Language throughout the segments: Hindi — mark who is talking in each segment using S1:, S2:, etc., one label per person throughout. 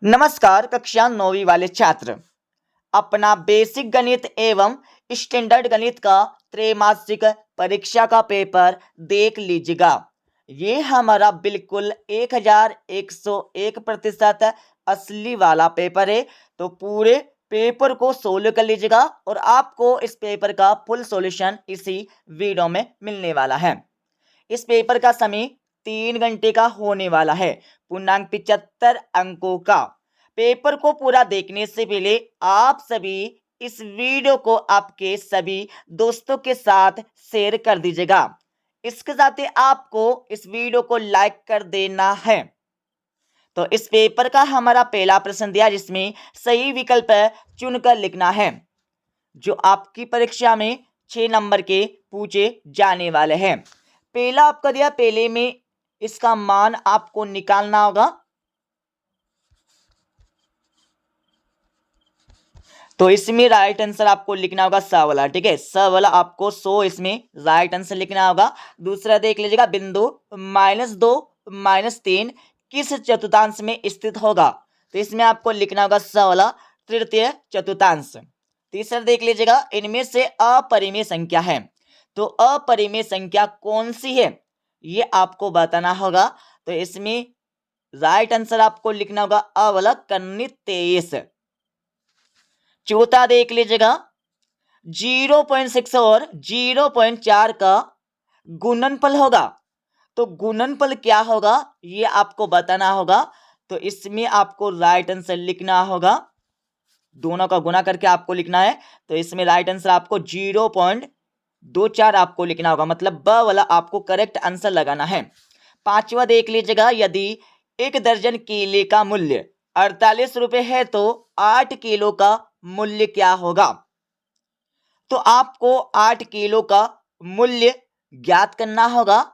S1: नमस्कार कक्षा 9वीं वाले छात्र। अपना बेसिक गणित एवं स्टैंडर्ड गणित का त्रैमासिक परीक्षा का पेपर देख लीजिएगा। ये हमारा बिल्कुल 1101% असली वाला पेपर है। तो पूरे पेपर को सोल्व कर लीजिएगा और आपको इस पेपर का फुल सॉल्यूशन इसी वीडियो में मिलने वाला है। इस पेपर का समय 3 घंटे का होने वाला है। पूर्णांक 75 अंकों का। पेपर को पूरा देखने से पहले आप सभी इस वीडियो को आपके सभी दोस्तों के साथ शेयर कर दीजिएगा। इसके साथ ही आपको इस वीडियो को लाइक कर देना है। तो इस पेपर का हमारा पहला प्रश्न दिया जिसमें सही विकल्प चुनकर लिखना है, जो आपकी परीक्षा में 6 नंबर के पूछे जाने वाले हैं। पहला आपका दिया, पहले में इसका मान आपको निकालना होगा। तो इसमें राइट आंसर आपको लिखना होगा स वाला, ठीक है। स वाला आपको 100 इसमें राइट आंसर लिखना होगा। दूसरा देख लीजिएगा, बिंदु -2 -3 किस चतुर्थांश में स्थित होगा। तो इसमें आपको लिखना होगा स वाला तृतीय चतुर्थांश। तीसरा देख लीजिएगा, इनमें से अपरिमेय संख्या है। तो अपरिमेय संख्या कौन सी है ये आपको बताना होगा। तो इसमें राइट आंसर आपको लिखना होगा अ वाला कन्नी 23। चौथा देख लीजिएगा, 0.6 और 0.4 का गुणनफल होगा। तो गुणनफल क्या होगा ये आपको बताना होगा। तो इसमें आपको राइट आंसर लिखना होगा, दोनों का गुणा करके आपको लिखना है। तो इसमें राइट आंसर आपको 0.24 आपको लिखना होगा, मतलब ब वाला आपको करेक्ट आंसर लगाना है। पांचवा देख लीजिएगा, यदि 1 दर्जन केले का मूल्य 48 रुपए है तो 8 किलो का मूल्य क्या होगा। तो आपको 8 किलो का मूल्य ज्ञात करना होगा।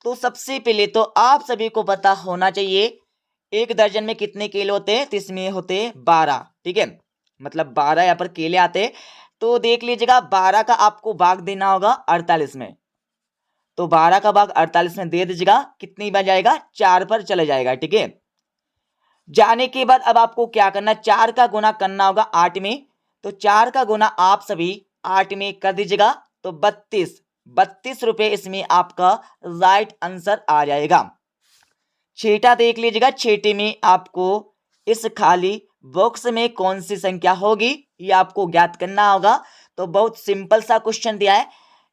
S1: तो सबसे पहले तो आप सभी को पता होना चाहिए 1 दर्जन में कितने केले होते हैं। तो इसमें होते 12, ठीक है, मतलब 12 यहाँ पर केले आते हैं। तो देख लीजिएगा 12 का आपको भाग देना होगा 48 में। तो 12 का भाग 48 में दे दीजिएगा, कितनी बार जाएगा, 4 पर चले जाएगा, ठीक है। जाने के बाद अब आपको क्या करना है, 4 का गुना करना होगा 8 में। तो 4 का गुना आप सभी 8 में कर दीजिएगा। तो 32 रुपए इसमें आपका राइट आंसर आ जाएगा। छठा देख लीजिएगा, छठे में आपको इस खाली बॉक्स में कौन सी संख्या होगी ये आपको ज्ञात करना होगा। तो बहुत सिंपल सा क्वेश्चन दिया है।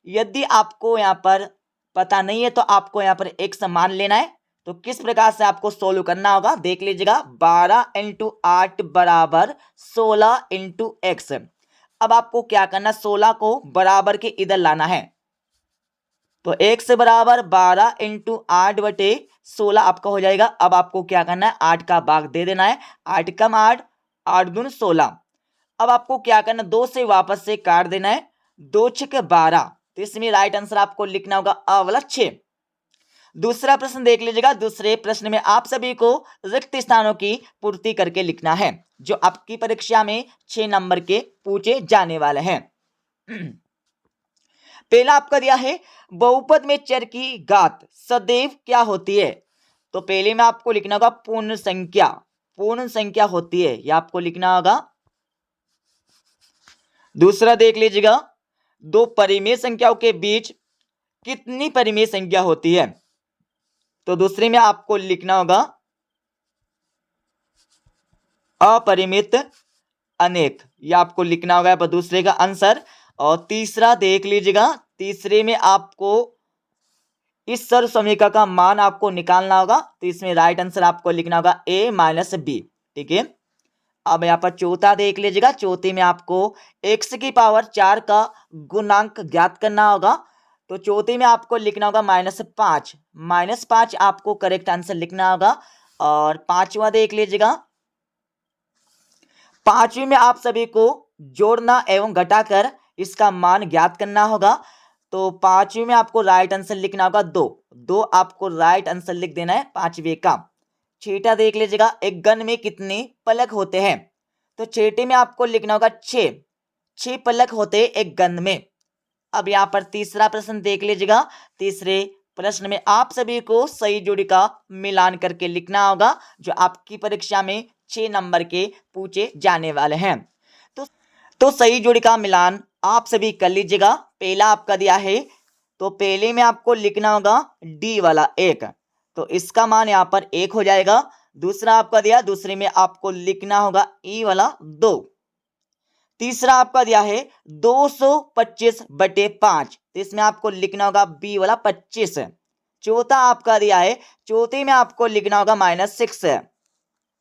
S1: यदि आपको यहाँ पर पता नहीं है तो आपको यहाँ पर एक समान लेना है। तो किस प्रकार से आपको सोल्व करना होगा देख लीजिएगा, 12 × 8 = 16 × x। अब आपको क्या करना, 16 को बराबर के इधर लाना है। तो x बराबर 12 × 8/16 आपका हो जाएगा। अब आपको क्या करना है, 8 का भाग दे देना है। 8 कम 8, 8 दूनी 16। अब आपको क्या करना, 2 से वापस से काट देना है। 2 × 6 = 12। तो इसमें राइट आंसर आपको लिखना होगा अ वाला 6। दूसरा प्रश्न देख लीजिएगा, दूसरे प्रश्न में आप सभी को रिक्त स्थानों की पूर्ति करके लिखना है, जो आपकी परीक्षा में 6 नंबर के पूछे जाने वाले हैं। पहला आपका दिया है, बहुपद में चर की घात सदैव क्या होती है। तो पहले में आपको लिखना होगा पूर्ण संख्या होती है, यह आपको लिखना होगा। दूसरा देख लीजिएगा, 2 परिमेय संख्याओं के बीच कितनी परिमेय संख्या होती है। तो दूसरे में आपको लिखना होगा अपरिमित अनेक, यह आपको लिखना होगा पर दूसरे का आंसर। और तीसरा देख लीजिएगा, तीसरे में आपको इस सर्व समीकरण का मान आपको निकालना होगा। तो इसमें राइट आंसर आपको लिखना होगा a - b, ठीक है। अब यहाँ पर चौथा देख लीजिएगा, चौथे में आपको x की पावर 4 का गुणांक ज्ञात करना होगा। तो चौथे में आपको लिखना होगा -5 आपको करेक्ट आंसर लिखना होगा। और पांचवा देख लीजिएगा, पांचवी में आप सभी को जोड़ना एवं घटाकर इसका मान ज्ञात करना होगा। तो पांचवी में आपको राइट आंसर लिखना होगा 2 आपको राइट आंसर लिख देना है पांचवे का। छठा देख लीजिएगा, एक गन में कितने पलक होते हैं। तो छठे में आपको लिखना होगा 6 पलक होते हैं एक गन में। अब यहाँ पर तीसरा प्रश्न देख लीजिएगा, तीसरे प्रश्न में आप सभी को सही जोड़ी का मिलान करके लिखना होगा, जो आपकी परीक्षा में 6 नंबर के पूछे जाने वाले हैं। तो सही जोड़ी का मिलान आप सभी कर लीजिएगा। पहला आपका दिया है, तो पहले में आपको लिखना होगा डी वाला 1, तो इसका मान यहाँ पर 1 हो जाएगा। दूसरा आपका दिया, दूसरे में आपको लिखना होगा ई वाला 2। तीसरा आपका दिया है 225/5, तो इसमें आपको लिखना होगा बी वाला 25। चौथा आपका दिया है, चौथे में आपको लिखना होगा -6।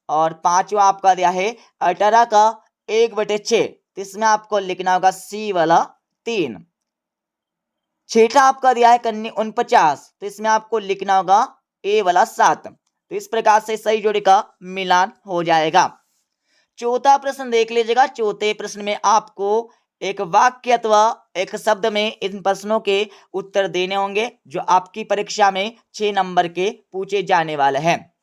S1: और पांचवा आपका दिया है 18 का 1/6, तो इसमें आपको लिखना होगा सी वाला 3। छठा आपका दिया है कन्नी 49, तो इसमें आपको लिखना होगा ए वाला 7। तो इस प्रकार से सही जोड़ी का मिलान हो जाएगा। चौथा प्रश्न देख लीजिएगा। चौथे प्रश्न में आपको एक वाक्य अथवा एक शब्द में इन प्रश्नों के उत्तर देने होंगे, जो आपकी परीक्षा में 6 नंबर के पूछे जाने वाले हैं।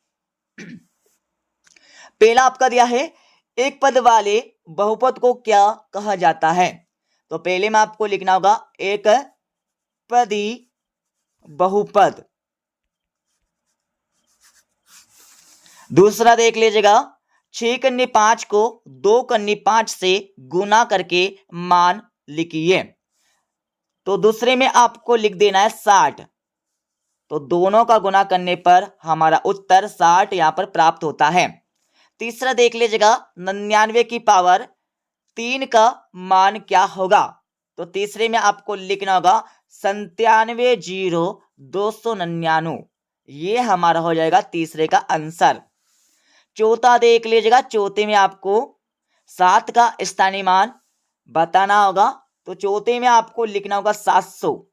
S1: पहला आपका दिया है, एक पद वाले बहुपद को क्या कहा जाता है? तो पहले में आपको लिखना होगा एक पदी बहुपद। दूसरा देख लीजिएगा, 6 कन्नी 5 को 2 कन्नी 5 से गुना करके मान लिखिए। तो दूसरे में आपको लिख देना है 60, तो दोनों का गुना करने पर हमारा उत्तर 60 यहां पर प्राप्त होता है। तीसरा देख लीजिएगा, 99 की पावर 3 का मान क्या होगा? तो तीसरे में आपको लिखना होगा 97,0299, ये हमारा हो जाएगा तीसरे का आंसर। चौथा देख लीजिएगा, चौथे में आपको 7 का स्थानीय मान बताना होगा, तो चौथे में आपको लिखना होगा 700,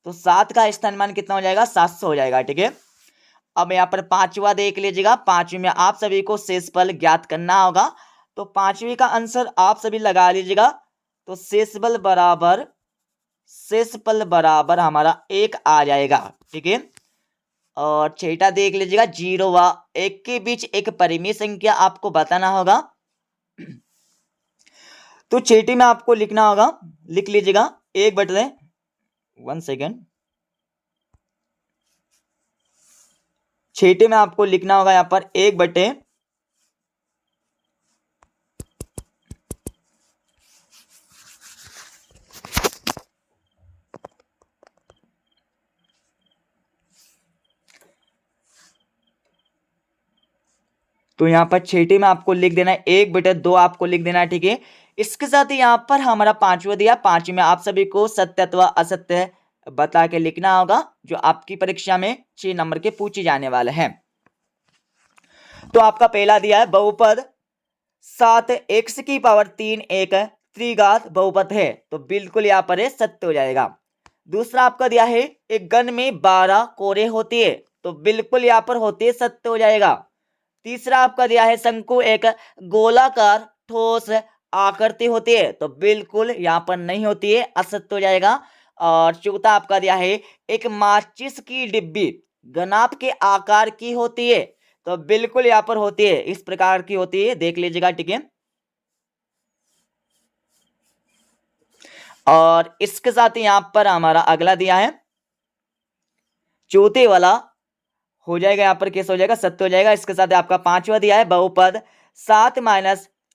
S1: तो 7 का स्थानीय मान कितना हो जाएगा? 700 हो जाएगा। ठीक है, अब यहाँ पर पांचवा देख लीजिएगा। पांचवी में आप सभी को शेषफल ज्ञात करना होगा, तो पांचवी का आंसर आप सभी लगा लीजिएगा। तो शेषफल बराबर हमारा 1 आ जाएगा। ठीक है, और छठा देख लीजिएगा, 0 व 1 के बीच एक परिमेय संख्या आपको बताना होगा, तो छठी में आपको लिखना होगा, लिख लीजिएगा 1 सेकेंड, छठे में आपको लिखना होगा यहाँ पर 1 तो यहाँ पर छठे में आपको लिख देना है 1/2 आपको लिख देना है। ठीक है, इसके साथ ही यहाँ पर हमारा पांचवा दिया, पांचवे में आप सभी को सत्य अथवा असत्य बता के लिखना होगा, जो आपकी परीक्षा में 6 नंबर के पूछे जाने वाले हैं। तो आपका पहला दिया है, बहुपद 7x की पावर 3 एक त्रिघात बहुपद है, तो बिल्कुल यहाँ पर सत्य हो जाएगा। दूसरा आपका दिया है, एक गण में 12 कोरे होती है, तो बिल्कुल यहाँ पर होते सत्य हो जाएगा। तीसरा आपका दिया है, शंकु एक गोलाकार ठोस आकृति होती है, तो बिल्कुल यहाँ पर नहीं होती है, असत्य हो जाएगा। और चौथा आपका दिया है, एक माचिस की डिब्बी घनाभ के आकार की होती है, तो बिल्कुल यहाँ पर होती है, इस प्रकार की होती है, देख लीजिएगा। ठीक है, और इसके साथ ही यहाँ पर हमारा अगला दिया है, चौथे वाला हो जाएगा, यहाँ पर कैसे हो जाएगा? सत्य हो जाएगा। इसके साथ आपका पांचवा दिया है, बहुपद 7 -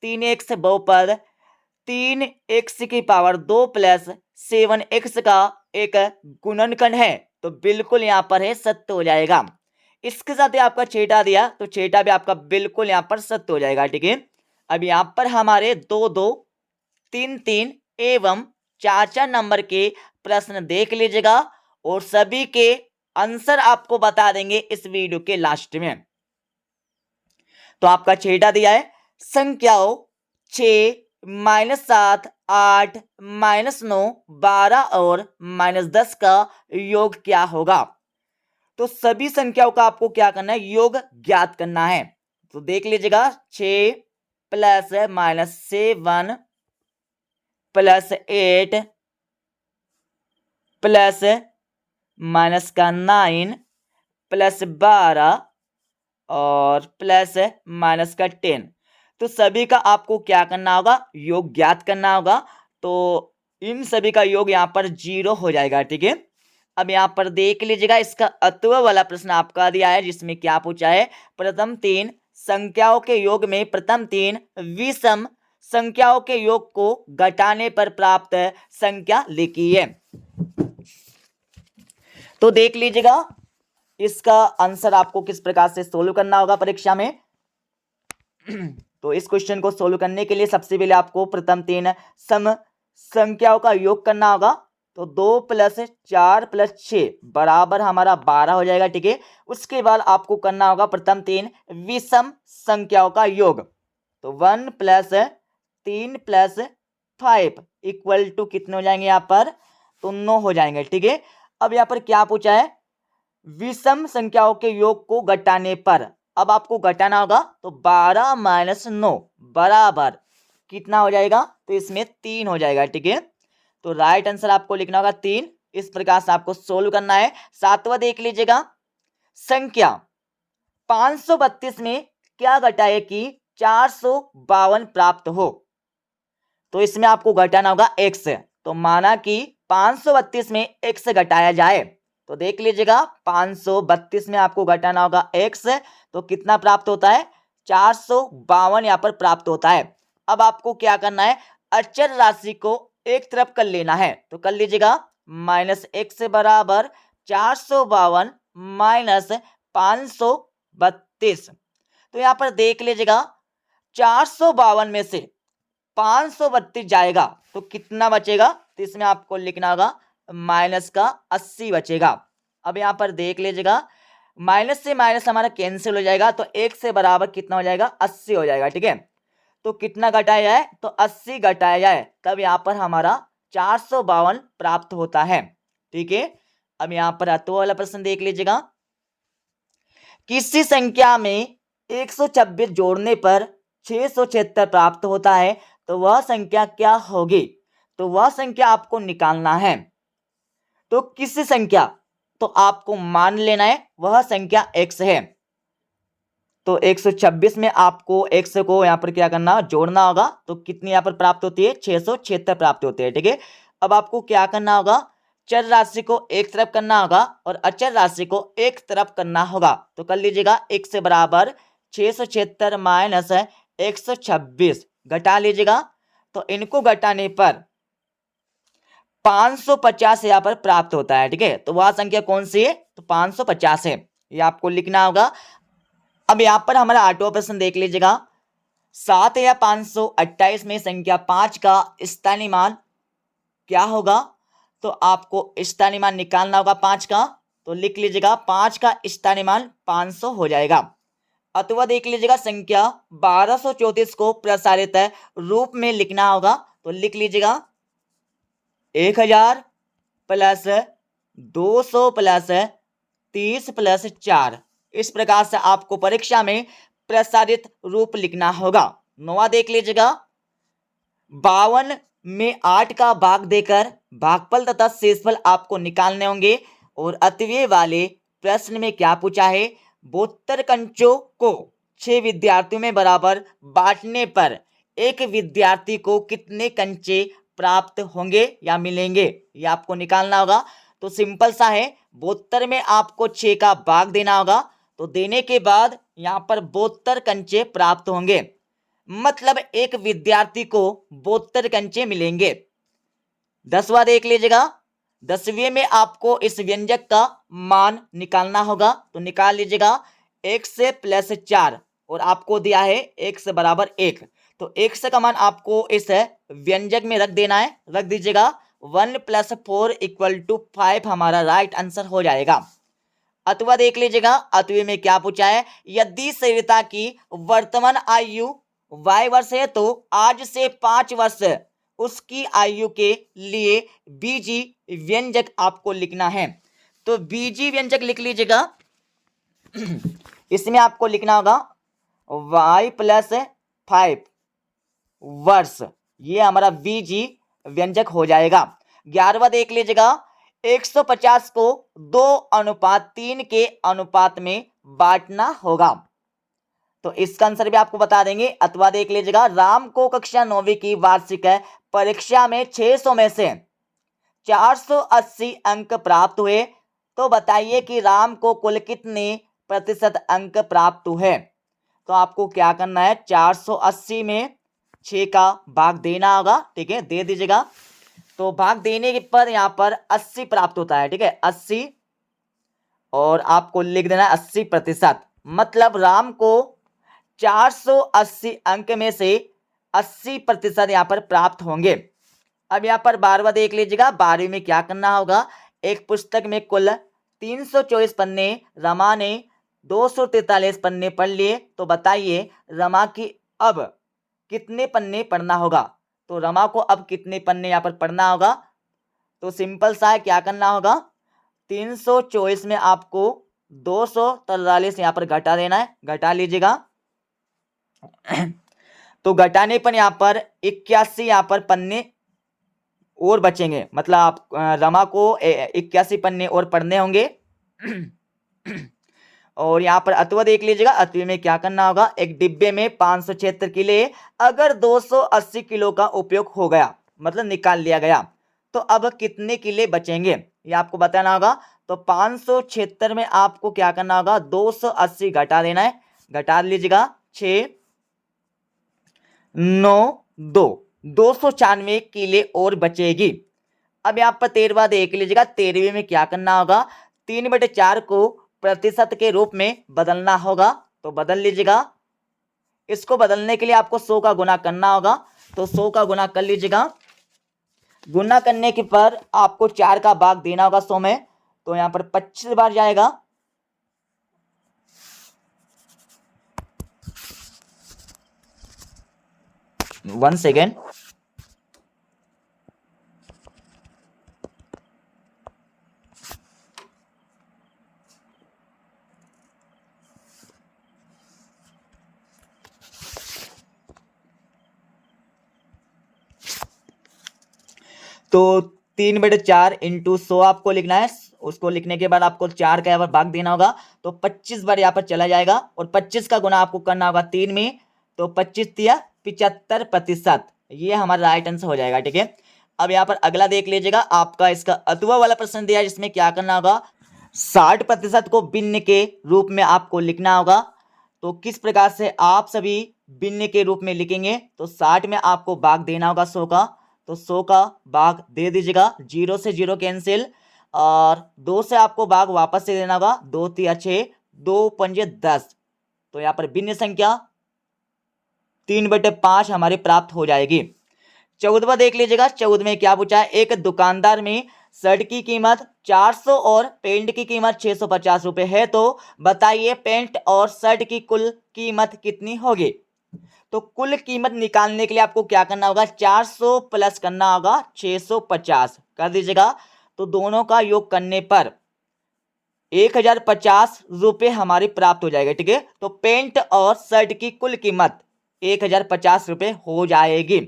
S1: 3x बहुपद 3x की पावर 2 + 7x का एक गुणनखंड है, तो बिल्कुल यहाँ पर है, सत्य हो जाएगा। इसके साथ ही आपका छठा दिया, तो छठा भी आपका बिल्कुल यहाँ पर सत्य हो जाएगा। ठीक है, अब यहाँ पर हमारे 2-2, 3-3 एवं 4-4 नंबर के प्रश्न देख लीजिएगा, और सभी के आंसर आपको बता देंगे इस वीडियो के लास्ट में। तो आपका छठा दिया है, संख्याओं 6 - 7 8 - 9 12 और -10 का योग क्या होगा? तो सभी संख्याओं का आपको क्या करना है? योग ज्ञात करना है। तो देख लीजिएगा, 6 + -7 + 8 + -9 + 12 और +-10, तो सभी का आपको क्या करना होगा? योग ज्ञात करना होगा। तो इन सभी का योग यहाँ पर 0 हो जाएगा। ठीक है, अब यहाँ पर देख लीजिएगा, इसका अत्व वाला प्रश्न आपका दिया है, जिसमें क्या पूछा है? प्रथम 3 संख्याओं के योग में प्रथम 3 विषम संख्याओं के योग को घटाने पर प्राप्त संख्या लिखिए। तो देख लीजिएगा इसका आंसर आपको किस प्रकार से सोल्व करना होगा परीक्षा में। तो इस क्वेश्चन को सोल्व करने के लिए सबसे पहले आपको प्रथम 3 सम संख्याओं का योग करना होगा। तो 2 + 4 + 6 बराबर हमारा 12 हो जाएगा, ठीक है। उसके बाद आपको करना होगा प्रथम 3 विषम संख्याओं का योग। तो 1 + 3 + 5 = कितने हो जाएंगे यहाँ पर? तो 9 हो जाएंगे, ठीक है। अब यहाँ पर क्या पूछा है? विषम संख्याओं के योग को घटाने पर। अब आपको घटाना होगा तो 12 - 9 बराबर कितना हो जाएगा? तो इसमें 3 हो जाएगा, ठीक है। तो राइट आंसर आपको लिखना होगा 3। इस प्रकार से आपको सोल्व करना है। सातवां देख लीजिएगा, संख्या 532 में क्या घटाए कि 452 प्राप्त हो। तो इसमें आपको घटाना होगा x। तो माना कि 532 में x घटाया जाए तो देख लीजिएगा 532 में आपको घटाना होगा x। तो कितना प्राप्त होता है? 452 यहाँ पर प्राप्त होता है। अब आपको क्या करना है? अचर राशि को एक तरफ कर लेना है। तो कर लीजिएगा -x बराबर 452 - 532। तो यहाँ पर देख लीजिएगा 452 में से 532 जाएगा तो कितना बचेगा? तो इसमें आपको लिखना होगा -80 बचेगा। अब यहाँ पर देख लीजिएगा माइनस से माइनस हमारा कैंसिल हो जाएगा तो 1 से बराबर कितना हो जाएगा? 80 हो जाएगा, ठीक है। तो कितना घटाया जाए? तो 80 घटाया जाए तब यहाँ पर हमारा 452 प्राप्त होता है, ठीक है। अब यहाँ पर अतो वाला प्रश्न देख लीजिएगा, किसी संख्या में 126 जोड़ने पर 676 प्राप्त होता है तो वह संख्या क्या होगी? तो वह संख्या आपको निकालना है। तो किसी संख्या, तो आपको मान लेना है वह संख्या x है। तो 126 में आपको x को यहाँ पर क्या करना? जोड़ना होगा। तो कितनी यहाँ पर प्राप्त होती है? 676 प्राप्त होती है, ठीक है। अब आपको क्या करना होगा? चर राशि को एक तरफ करना होगा और अचर राशि को एक तरफ करना होगा। तो कर लीजिएगा x बराबर 676 माइनस 126 घटा लीजिएगा। तो इनको घटाने पर 550 यहाँ पर प्राप्त होता है, ठीक है। तो वह संख्या कौन सी है? तो 550 है, ये आपको लिखना होगा। अब यहाँ पर हमारा आठवां प्रश्न देख लीजिएगा, 7 या 528 में संख्या 5 का स्थानीय मान क्या होगा? तो आपको स्थानीय मान निकालना होगा 5 का। तो लिख लीजिएगा 5 का स्थानीय मान 500 हो जाएगा। अथवा देख लीजिएगा संख्या 1234 को प्रसारित रूप में लिखना होगा। तो लिख लीजिएगा 1000 प्लस 200 प्लस 30 प्लस 4। इस प्रकार से आपको परीक्षा में प्रसारित रूप लिखना होगा। 9वां देख लीजिएगा, 52 में 8 का भाग देकर भागफल तथा शेषफल आपको निकालने होंगे। और अतव्यय वाले प्रश्न में क्या पूछा है? 72 कंचों को 6 विद्यार्थियों में बराबर बांटने पर एक विद्यार्थी को कितने कंचे प्राप्त होंगे या मिलेंगे, ये आपको निकालना होगा। तो सिंपल सा है, 72 में आपको 6 का भाग देना होगा। तो देने के बाद यहाँ पर 72 कंचे प्राप्त होंगे, मतलब एक विद्यार्थी को 72 कंचे मिलेंगे। 10वां देख लीजिएगा, 10वें में आपको इस व्यंजक का मान निकालना होगा। तो निकाल लीजिएगा x प्लस 4 और आपको दिया है x बराबर 1। तो x का मान आपको इस व्यंजक में रख देना है, रख दीजिएगा। 1 + 4 = 5 हमारा राइट आंसर हो जाएगा। अथवा देख लीजिएगा, अथवे में क्या पूछा है? यदि सरिता की वर्तमान आयु y वर्ष है तो आज से 5 वर्ष उसकी आयु के लिए बीजी व्यंजक आपको लिखना है। तो बीजी व्यंजक लिख लीजिएगा। इसमें आपको लिखना होगा y + 5 वर्ष, ये हमारा बीजी व्यंजक हो जाएगा। 11वां देख लीजिएगा, 150 को 2:3 के अनुपात में बांटना होगा। तो इसका आंसर भी आपको बता देंगे। अथवा देख लीजिएगा, राम को कक्षा 9वीं की वार्षिक परीक्षा में 600 में से 480 अंक प्राप्त हुए। तो बताइए कि राम को कुल कितने प्रतिशत अंक प्राप्त हुए। तो आपको क्या करना है, 480 में 6 का भाग देना होगा। ठीक है, दे दीजिएगा। तो भाग देने के पर यहाँ पर 80 प्राप्त होता है। ठीक है, 80, और आपको लिख देना है 80%। मतलब राम को 480 अंक में से 80% यहाँ पर प्राप्त होंगे। अब यहाँ पर 12वां देख लीजिएगा। 12वीं में क्या करना होगा, एक पुस्तक में कुल 324 पन्ने, रमा ने 243 पन्ने पढ़ लिए। तो बताइए रमा की अब कितने पन्ने पढ़ना होगा। तो रमा को अब कितने पन्ने यहाँ पर पढ़ना होगा। तो सिंपल सा है, क्या करना होगा, 324 में आपको 243 यहाँ पर घटा देना है। घटा लीजिएगा। तो घटाने पर यहाँ पर 81 यहाँ पर पन्ने और बचेंगे। मतलब आप रमा को 81 पन्ने और पढ़ने होंगे। और यहाँ पर अथवा देख लीजिएगा। अथवे में क्या करना होगा, एक डिब्बे में 576 किलो अगर 280 किलो का उपयोग हो गया, मतलब निकाल लिया गया, तो अब कितने किले बचेंगे ये आपको बताना होगा। तो 576 में आपको क्या करना होगा, 280 घटा देना है। घटा लीजिएगा, 6 9 2 294 किले और बचेगी। अब यहाँ पर 13वां देख लीजिएगा। 13वें में क्या करना होगा, 3/4 को प्रतिशत के रूप में बदलना होगा। तो बदल लीजिएगा। इसको बदलने के लिए आपको 100 का गुना करना होगा। तो 100 का गुना कर लीजिएगा। गुना करने के पर आपको 4 का भाग देना होगा 100 में। तो यहाँ पर 25 बार जाएगा। One second. तो 3/4 इंटू 100 आपको लिखना है। उसको लिखने के बाद आपको 4 का यहाँ पर भाग देना होगा। तो 25 बार यहाँ पर चला जाएगा। और 25 का गुना आपको करना होगा 3 में। तो 25 दिया 75%। ये हमारा राइट आंसर हो जाएगा। ठीक है, अब यहाँ पर अगला देख लीजिएगा। आपका इसका अथवा वाला प्रश्न दिया है, जिसमें क्या करना होगा, 60% को भिन्न के रूप में आपको लिखना होगा। तो किस प्रकार से आप सभी भिन्न के रूप में लिखेंगे। तो 60 में आपको भाग देना होगा 100 का। तो 100 का भाग दे दीजिएगा। 0 से 0 कैंसिल, और 2 से आपको भाग वापस से देना होगा। 2 3 6, 2 पंजे 10। तो यहाँ पर भिन्न संख्या 3/5 हमारी प्राप्त हो जाएगी। 14वां देख लीजिएगा। 14 में क्या पूछा है, एक दुकानदार में शर्ट की कीमत 400 और पेंट की कीमत 650 रुपए है। तो बताइए पेंट और शर्ट की कुल कीमत कितनी होगी। तो कुल कीमत निकालने के लिए आपको क्या करना होगा, 400 प्लस करना होगा 650 कर दीजिएगा। तो दोनों का योग करने पर 1050 रुपये हमारी प्राप्त हो जाएगा। ठीक है, तो पेंट और शर्ट की कुल कीमत 1050 रुपये हो जाएगी।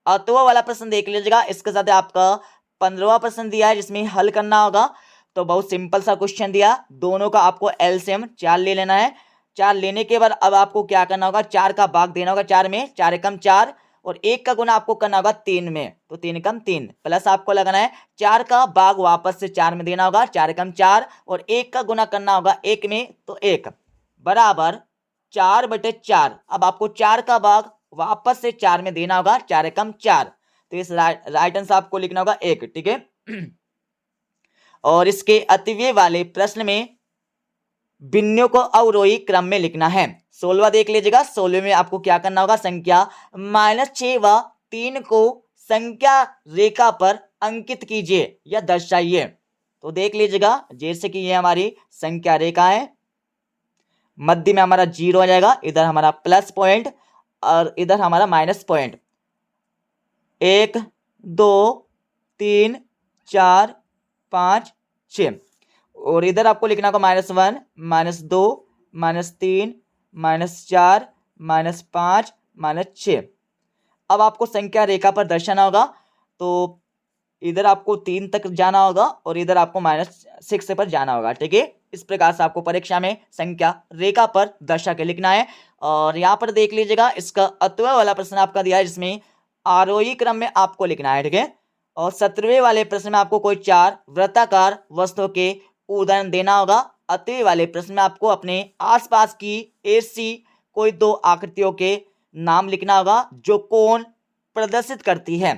S1: अथवा वाला प्रश्न देख लीजिएगा। इसके साथ आपका 15वां प्रश्न दिया है, जिसमें हल करना होगा। तो बहुत सिंपल सा क्वेश्चन दिया। दोनों का आपको एलसीएम 4 ले लेना है। 4 लेने के बाद अब आपको क्या करना होगा, 4 का भाग देना होगा 4 में। 4 एकम 4, और 1 का गुना आपको करना होगा 3 में। तो 3 एकम 3, प्लस आपको लगाना है 4 का भाग वापस से 4 में देना होगा। 4 एकम 4, और 1 का गुना करना होगा 1 में। तो 1 बराबर 4/4। अब आपको 4 का भाग वापस से 4 में देना होगा। 4 एकम 4। तो इस राइट आंसर आपको लिखना होगा 1। ठीक है, और इसके अतिव्यय वाले प्रश्न में भिन्नों को अवरोही क्रम में लिखना है। 16वां देख लीजिएगा। 16वें में आपको क्या करना होगा, संख्या -6 व 3 को संख्या रेखा पर अंकित कीजिए या दर्शाइए। तो देख लीजिएगा, जैसे कि ये हमारी संख्या रेखा है, मध्य में हमारा 0 आ जाएगा, इधर हमारा प्लस पॉइंट और इधर हमारा माइनस पॉइंट। 1 2 3 4 5 6, और इधर आपको लिखना होगा -1 -2 -3 -4 -5 -6। अब आपको संख्या रेखा पर दर्शाना होगा। तो इधर आपको 3 तक जाना होगा और इधर आपको -6 पर जाना होगा। ठीक है, इस प्रकार से आपको परीक्षा में संख्या रेखा पर दर्शा के लिखना है। और यहाँ पर देख लीजिएगा, इसका अथवा वाला प्रश्न आपका दिया है, जिसमें आरोही क्रम में आपको लिखना है। ठीक है, और 17वें वाले प्रश्न में आपको कोई 4 वृत्ताकार वस्तुओं के उदाहरण देना होगा। अतः वाले प्रश्न में आपको अपने आसपास की ऐसी कोई दो आकृतियों के नाम लिखना होगा जो कोण प्रदर्शित करती है।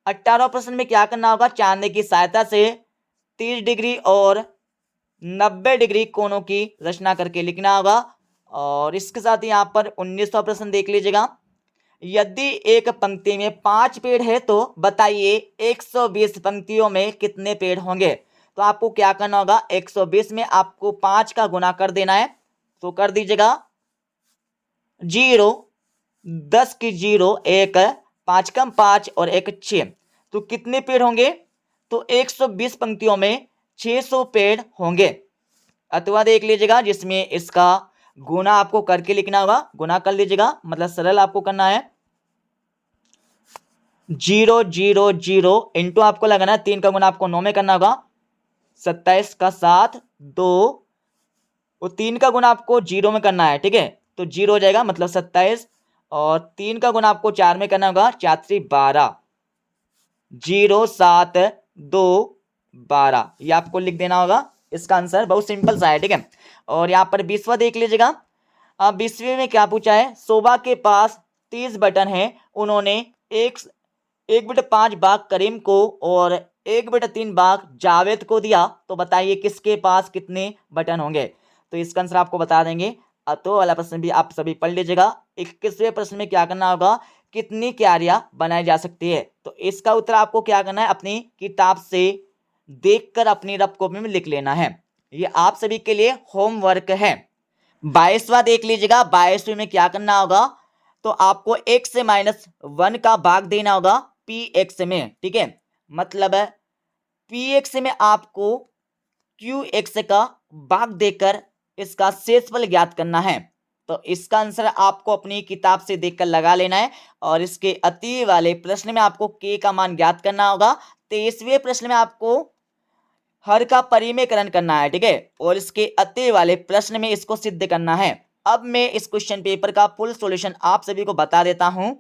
S1: 18वां प्रश्न में क्या करना होगा, चांदे की सहायता से 30 डिग्री और 90 डिग्री कोणों की रचना करके लिखना होगा। और इसके साथ यहाँ पर 19वां प्रश्न देख लीजिएगा, यदि एक पंक्ति में 5 पेड़ है तो बताइए 120 पंक्तियों में कितने पेड़ होंगे। तो आपको क्या करना होगा, 120 में आपको 5 का गुना कर देना है। तो कर दीजिएगा 0, 10 की 0, 1, 5 कम 5 और 1 6। तो कितने पेड़ होंगे, तो 120 पंक्तियों में 600 पेड़ होंगे। अथवा देख लीजिएगा जिसमें इसका गुना आपको करके लिखना होगा, गुना कर लीजिएगा, मतलब सरल आपको करना है। 0 0 0 इंटू आपको लगाना है 3 का गुना आपको 9 में करना होगा, 27 का 7 2 और 3 का गुना आपको 0 में करना है, ठीक है। तो 0 हो जाएगा मतलब 27 और 3 का गुना आपको 4 में करना होगा, 4 3 12, 0 7 2 12 ये आपको लिख देना होगा। इसका आंसर बहुत सिंपल सा है, ठीक है। और यहाँ पर 20वां देख लीजिएगा। अब 20वें में क्या पूछा है, शोभा के पास 30 बटन है, उन्होंने 1/5 भाग करीम को और 1/3 भाग जावेद को दिया, तो बताइए किसके पास कितने बटन होंगे। तो इसका आंसर आपको बता देंगे। तो वाला प्रश्न भी आप सभी पढ़ लीजिएगा। 21वें प्रश्न में क्या करना होगा, कितनी क्यारियां बनाई जा सकती है। तो इसका उत्तर आपको क्या करना है, अपनी किताब से देखकर अपनी रफ कॉपी में लिख लेना है। ये आप सभी के लिए होमवर्क है। 22वां देख लीजिएगा। 22वें में क्या करना होगा, तो आपको x से -1 का भाग देना होगा px में, ठीक है। मतलब px में आपको qx का भाग देकर इसका शेषफल ज्ञात करना है। तो इसका आंसर आपको अपनी किताब से देखकर लगा लेना है। और इसके अति वाले प्रश्न में आपको k का मान ज्ञात करना होगा। 23वें प्रश्न में आपको हर का परिमेयकरण करना है, ठीक है। और इसके अति वाले प्रश्न में इसको सिद्ध करना है। अब मैं इस क्वेश्चन पेपर का फुल सॉल्यूशन आप सभी को बता देता हूं।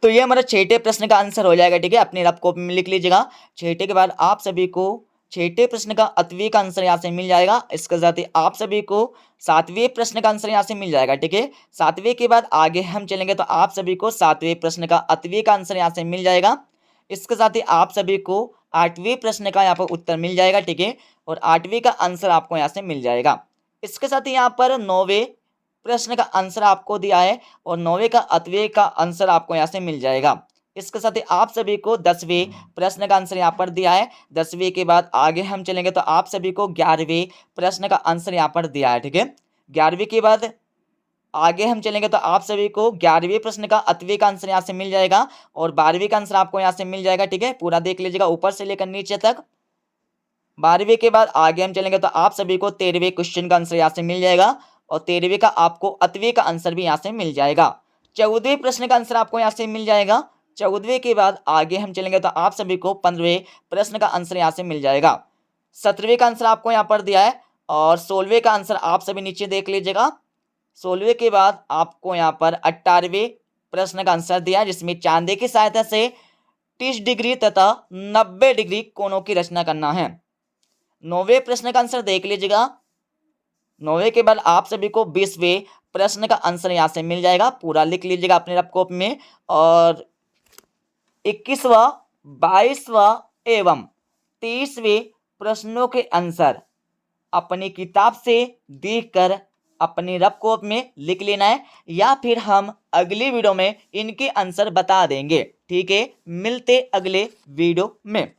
S1: तो ये हमारा 6ठे प्रश्न का आंसर हो जाएगा, ठीक है। अपनी रफ कॉपी में लिख लीजिएगा। 6ठे के बाद आप सभी को 6ठे प्रश्न का 8वें का आंसर यहाँ से मिल जाएगा। इसके साथ ही आप सभी को 7वें प्रश्न का आंसर यहाँ से मिल जाएगा, ठीक है। 7वें के बाद आगे हम चलेंगे तो आप सभी को 7वें प्रश्न का 8वें का आंसर यहाँ से मिल जाएगा। इसके साथ ही आप सभी को 8वें प्रश्न का यहाँ पर उत्तर मिल जाएगा, ठीक है। और 8वें का आंसर आपको यहाँ से मिल जाएगा। इसके साथ ही यहाँ पर 9वें प्रश्न का आंसर आपको दिया है और 9वें का 8वें का आंसर आपको यहाँ से मिल जाएगा। इसके साथ ही आप सभी को 10वें प्रश्न का आंसर यहाँ पर दिया है। 10वें के बाद आगे हम चलेंगे तो आप सभी को 11वें प्रश्न का आंसर यहाँ पर दिया है, ठीक है। 11वें के बाद आगे हम चलेंगे तो आप सभी को 11वें प्रश्न का 8वें का आंसर यहाँ से मिल जाएगा और 12वें का आंसर आपको यहाँ से मिल जाएगा, ठीक है। पूरा देख लीजिएगा ऊपर से लेकर नीचे तक। 12वें के बाद आगे हम चलेंगे तो आप सभी को 13वें क्वेश्चन का आंसर यहाँ से मिल जाएगा और 13वें का आपको 8वें का आंसर भी यहाँ से मिल जाएगा। 14वें प्रश्न का आंसर आपको यहाँ से मिल जाएगा। 14वें के बाद आगे हम चलेंगे तो आप सभी को 15वें प्रश्न का आंसर यहाँ से मिल जाएगा। 17वें का आंसर आपको यहाँ पर दिया है और 16वें का आंसर आप सभी नीचे देख लीजिएगा। 16वें के बाद आपको यहाँ पर 18वें प्रश्न का आंसर दिया है जिसमें चांदी की सहायता से 30 डिग्री तथा 90 डिग्री कोणों की रचना करना है। 9वें प्रश्न का आंसर देख लीजिएगा। 9वें के बाद आप सभी को 20वें प्रश्न का आंसर यहाँ से मिल जाएगा। पूरा लिख लीजिएगा अपने रफ कॉपी में। और 21वां, 22वां एवं 23वें प्रश्नों के आंसर अपनी किताब से देखकर अपनी रफ कॉपी में लिख लेना है या फिर हम अगली वीडियो में इनके आंसर बता देंगे, ठीक है। मिलते अगले वीडियो में।